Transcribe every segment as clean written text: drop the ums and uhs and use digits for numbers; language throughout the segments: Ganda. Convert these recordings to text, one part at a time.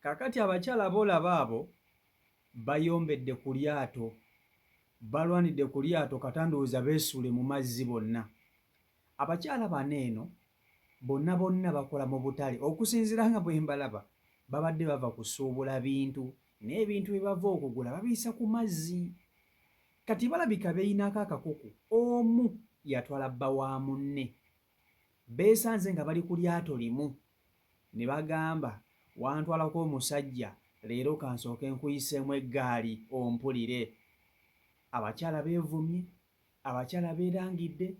Kakati abakyala boolaba abo bayombedde ku lyato, balwanidde ku lyato katandowooza beesuule mu mazzi bonna. Abakyala bano eno bonna bakola mu butale, okusinziira nga bwe mbalaba babadde bava kusuubula bintu, n'ebintu bye bava okugula babiyisa ku mazzi. Kati balabika beeyinako akakuku, omu yatwala bba wa munne, beesanze nga bali ku lyato limu ne bagamba wantwalako omusajja, leero kansooke nkuyiseemu eggaali ompulire. Abakyala beevumye, abakyala beerangidde,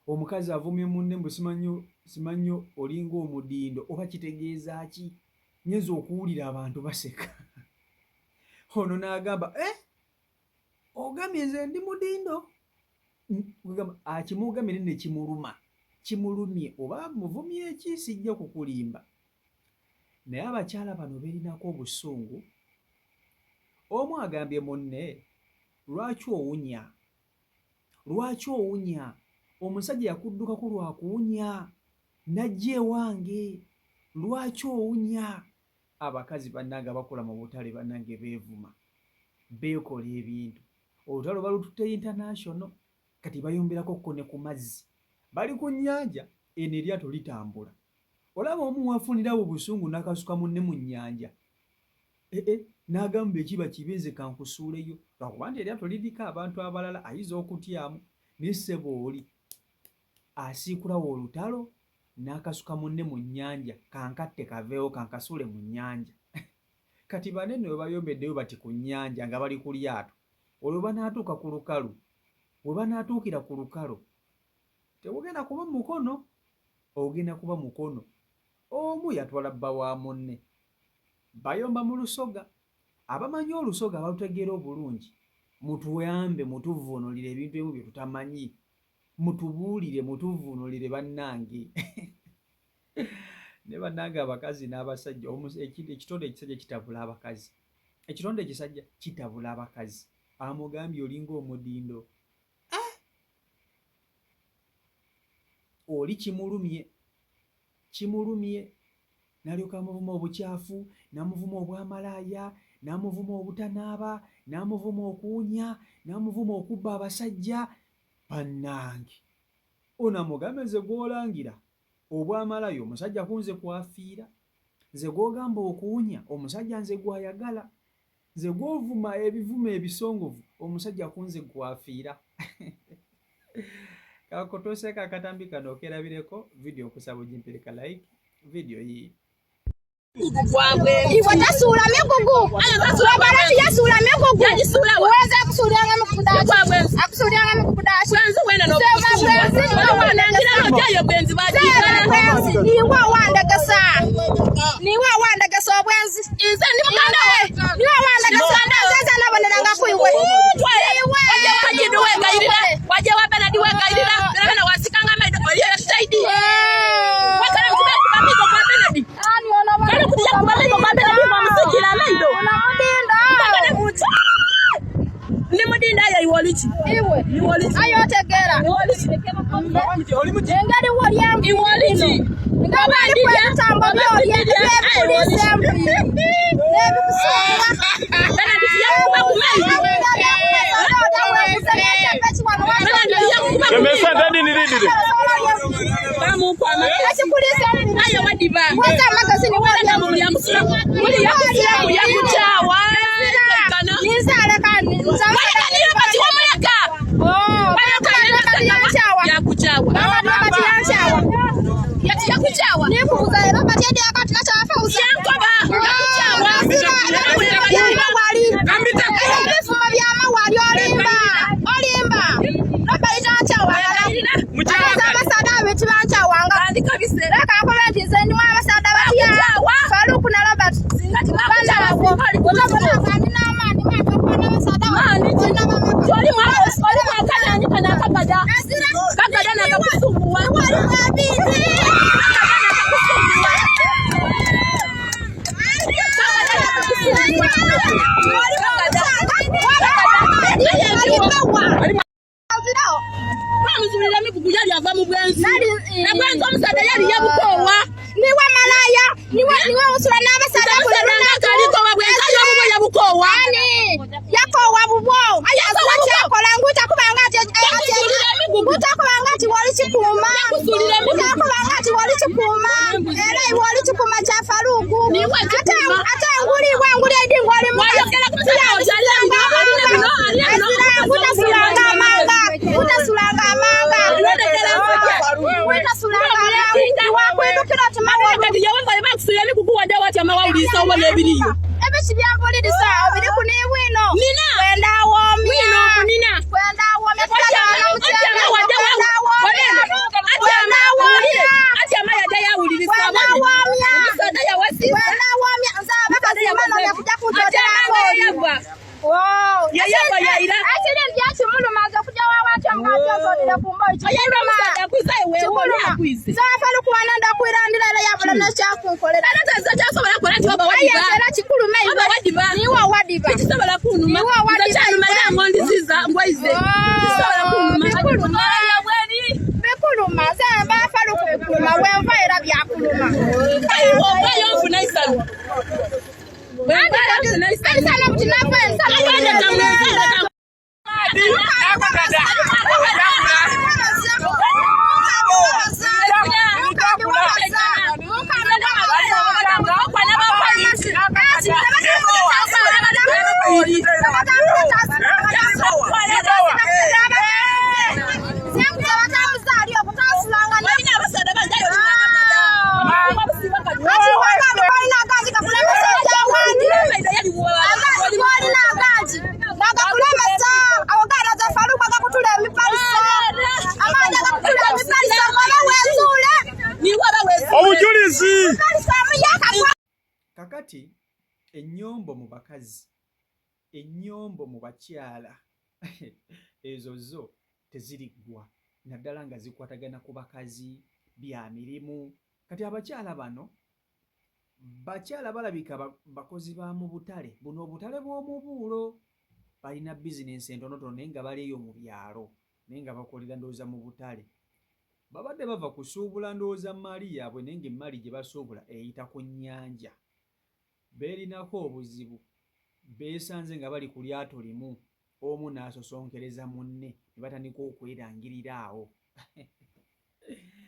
omukazi avumye munne mbu simanyi olinga omudindo oba kitegeeza ki, nyinza okuwulira abantu baseka. Ono n'agamba ogambye nze ndi mudindo? Akimugamire ne kimuluma, kimulumye, oba muvumye ki sijja kukulimba. Naye abakyala bano beerinako obusungu. Omu agambye munne, lwaki owunya? Lwaki owunya? Omusajja yakuddukako lwa kuwunya, najja ewange, lwaki owunya? Abakazi bannange abakola mu butale bannange beevuma, beekola ebintu. Olutalo balututte international, kati bayomberako ko ne ku mazzi, bali ku nnyanja, eno eryato litambula. Olaba omu wafunirawo obusungu n'akasuka munne mu nnyanja, n'agamba ekiba kibenze kankusuuleyo, lwakuba nti eryato liriko abantu abalala ayinza okutyamu, naye ssebo oli asiikulawo olutalo n'akasuka munne mu nnyanja, kankatte kaveewo kankasuule mu nnyanja. Kati banene we bayombeddeyo bati ku nnyanja nga bali ku lyato, olwo banaatuuka ku lukalu, we banaatuukira ku lukalu tebugenda kuba mukono, ogenda kuba mukono. Omu yatwala bba wa munne, bayomba mu lusoga. Abamanyi olusoga balutegeera obulungi, mutuyambe mutuvuunulire ebintu ebimu bye tutamanyi, mutubuulire mutuvuunulire bannange. Ne bannange abakazi n'abasajja, ekitonde ekisajja kitabula abakazi, ekitonde ekisajja kitabula abakazi. Amugambye olinga omudindo, oli kimulumye, n'alyoka amuvuma obukyafu, n'amuvuma obwamalaaya, n'amuvuma obutanaaba, n'amuvuma okuwunya, n'amuvuma okubba abasajja. Bannange ono amugamba nze gw'olangira obwamalaaya omusajja kunze kwafiira, nze gw'ogamba okuwunya omusajja nze gw'ayagala, nze gw'ovuma ebivumo ebisongovu omusajja kunze gwafiira. Kakotoseeka akatambi kano okerabireko video okusaba ogimpirika like video hii. Iwe tasula mekugu. Barati yasula mekugu. Uweza kusulianga mekudashi. Akusulianga mekudashi. Kwanza wena no. Ngira benzi badira. Niwa wandagasa. Niwa wandagasa obwenzi. Ize ni mukanda we. Niwa wandagasa. Sasa nabona nanga kuiwe. Iwe. Waje kajiduwe gairira. Waje wabena diwe gairira. Nana wasikanga maido. Oye saidi. Wakala mtumeko kwa Benedi. Ani ona wa. Kana kuja kubale kwa Benedi mwamusikira maido. Ona mudinda. Mbagane mutu. Ni mudinda ya iwolichi. Iwe. Iwolichi. Ayo tegera. Iwolichi. Engari wali yangu. Iwolichi. Ngabali kwa tambo byo yandi. Nebi kusunga. Benedi yakuba kumai. Kemesa ndani ni nini? Bamu kwa Ese kulisa. ayo madiba. Wata magazini wali Wala muri ya musira. Muri ya musira ya kuchawa. Kana. Nizala kandi. Wala niyo bati wamuyaka. Oh. Wala kana ya kuchawa. ya kuchawa. Baba bati ya kuchawa. Ya kuchawa. Ni kuuza ero bati ya akati na chafa uza. Yankoba. Ya kuchawa. Wali. Kambita. Ebifuma byama wali olimba. Olimba. Baba itachawa. Muchawa. Abasada betu bachawanga. Kandi kabise. Leka akomenti zeni mwa abasada bati ya. Faruku na Robert. Singati Bana bakuchawa. wako. Kandi na amani makopana abasada. Mani. Choli mwa oli mwa kana nyika kabada. Kabada na kakusumbua. Wali mwabizi. Muzulira mikugu yali ava mu bwenzi. Ebwenzi omusajja yali yabukowa. Niwe malaya. Niwe usula n'abasada kulunaka. wawuliriza obona ebiriyo ebiki byambuliriza obiri ku niwino nina kwenda womya wino kunina kwenda womya ati amayada yawuliriza omusaada yawasiza kwenda womya nzaba kazimano yakuja kuntotera yagwa yayagwa yaira akiri byakimulumaza kuja wawatya mukazotolera kumboyi yaira omusaada akuza ewewo yakwize zafalu kubana ndakwirandira era yabula nakyakunkolera era taza kyasobola kola ti oba wadiba era kikulume oba wadiba niwo wadiba kisobola kunuma niwo wadiba kyanumanya ngondiziza ngwaize kisobola kunuma bikuluma zamba afalu kubikuluma wenva era byakuluma obayo nfuna isanu ensala buti nava ensala kakati ennyombo mu bakazi ennyombo mu bakyala ezo zo teziriggwa naddala nga zikwatagana ku bakazi bya mirimu kati abakyala bano bakyala balabika bakozi ba mu butale buno obutale bw'omubuulo balina bizinensi entonotono naye nga baleeyo mu byalo naye nga bakolera ndowooza mu butale babadde bava kusuubula ndowooza mali yaabwe naye nga emmali gye basuubula eyita ku nnyanja beerinako obuzibu beesanze nga bali ku lyato limu omu n'asosonkereza munne ne batandika okwerangirira awo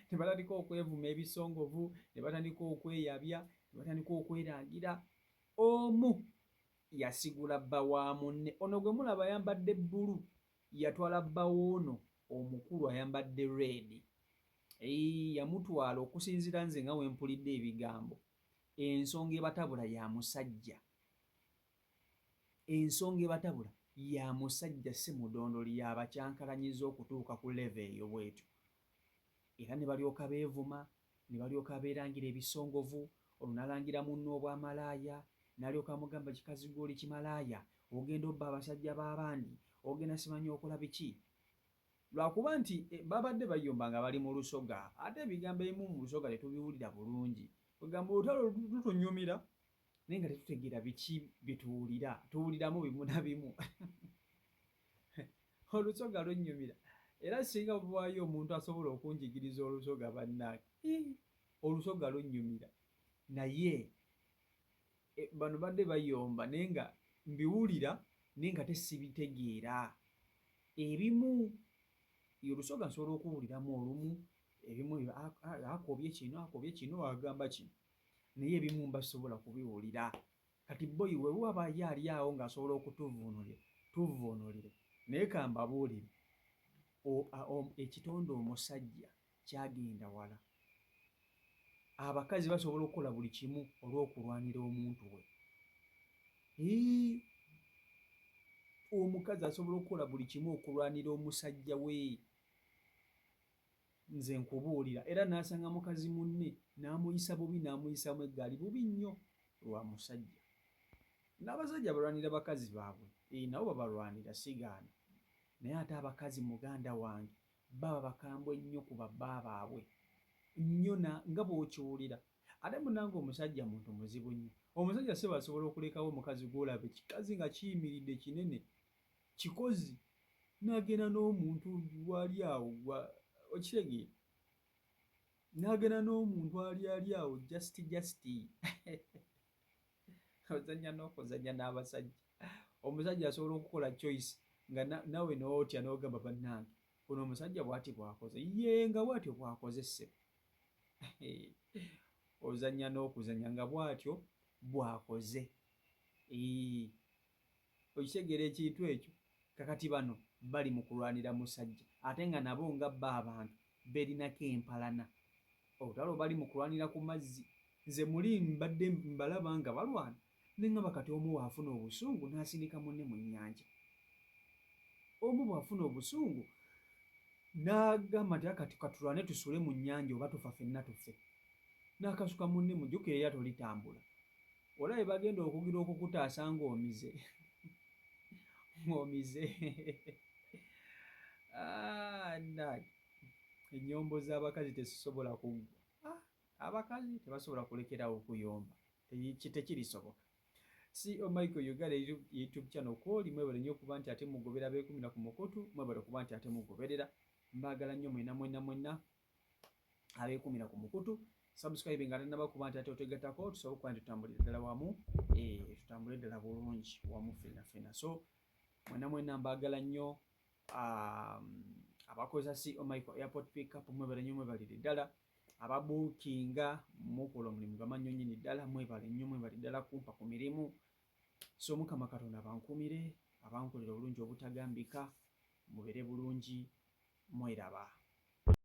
ne batandika okwevuma ebisongovu ne batandika okweyabya ne batandika okwerangira omu yasigula bba wa munne ono gwe mulaba ayambadde bbulu yatwala bba woono omukulu ayambadde reedi yamutwala okusinziira nze nga wempulidde ebigambo ensonga ebatabula ya musajja ensonga ebatabula ya musajja si mudondoli yabakyankalanyiza okutuuka ku leve eyo bwetyo era ne balyoka beevuma ne balyoka beerangira ebisongovu olwo n'alangira munno obwamalaaya n'alyoka amugamba kikazi gw'oli kimalaaya ogenda obba abasajja b'abandi ogenda simanyi okola biki lwakuba nti babadde bayomba nga bali mu lusoga ate ebigambo ebimu mu lusoga tetubiwulira bulungi kugamba olutalo lutunyumira naye nga tetutegeera biki bituwulira tuwuliramu bimu na bimu olusoga lunnyumira era singa bwaayo omuntu asobola okunjigiriza olusoga bannange olusoga lunnyumira naye bano badde bayomba naye nga mbiwulira naye nga tesibitegeera ebimu olusoga nsobola okuwuliramu olumu ebimu akobye kino agamba kino naye ebimu mbasobola kubiwulira kati boyi we waba ali awo ng'asobola okutuvuunulira naye kambabuulire ekitonde omusajja kyagenda wala abakazi basobola okukola buli kimu olw'okulwanira omuntu we omukazi asobola okukola buli kimu okulwanira omusajja we nze nkubuulira era n'asanga mukazi munne n'amuyisa bubi n'amuyisamu eggaali bubi nnyo lwa musajja n'abasajja balwanira bakazi baabwe nabo babalwanira sigaana naye ate abakazi muganda wange baba bakambwe nnyo ku babba baabwe nnyo nga bw'okiwulira ate munange omusajja muntu muzibu nnyo omusajja si basobola okulekawo omukazi gw'olaba ekikazi nga kiyimiridde kinene kikozi n'agenda n'omuntu wali awo okitegeera n'agenda n'omuntu ali awo just ozannya n'okuzannya n'abasajja omusajja asobola okukola choice nga nawe n'otya n'ogamba bannange ono omusajja bw'ati bw'akoze ye nga bw'atyo bw'akoze ssebo ozannya n'okuzannya nga bw'atyo bw'akoze okitegeera ekintu ekyo kakati bano bali mu kulwanira musajja ate nga nabo nga bba abantu berinako empalana olutalo bali mu kulwanira ku mazzi nze muli mbadde mbalaba nga balwana neŋŋamba kati omu bw'afuna obusungu n'asindika munne mu nnyanja. Omu bw'afuna obusungu n'agamba nti kati katulwane tusule mu nnyanja oba tufa ffenna tufe. N'akasuka munne mujjukire eryato litambula. Olabye bagenda okugira okukutaasa ng'omize. Ng'omize. Naye ennyombo z'abakazi tezisobola kuggwa. Abakazi tebasobola kulekerawo okuyomba. Tekirisoboka. CEO Michael Uganda YouTube channel kwoli mwebale nnyo okuba nti ate mugobera ab'ekumi na ku mukutu, mwebale okuba nti ate mugoberera. Mbaagala nnyo mwenna ab'ekumi na ku mukutu. Subscribe nga tannaba kuba nti ate otegattako tusobola okuba nti tutambulira ddala wamu, tutambule ddala bulungi wamu ffenna. So mwenna mbaagala nnyo. Abakozesa CEO Michael Airport Pickup mwebale nnyo mwebalire ddala. Ababuukinga mukola omulimu gw'amannyonnyini ddala mwebale ddala kumpa ku mirimu. So Mukama Katonda abankumire, abankolera obulungi obutagambika, mubeere bulungi, mweraba.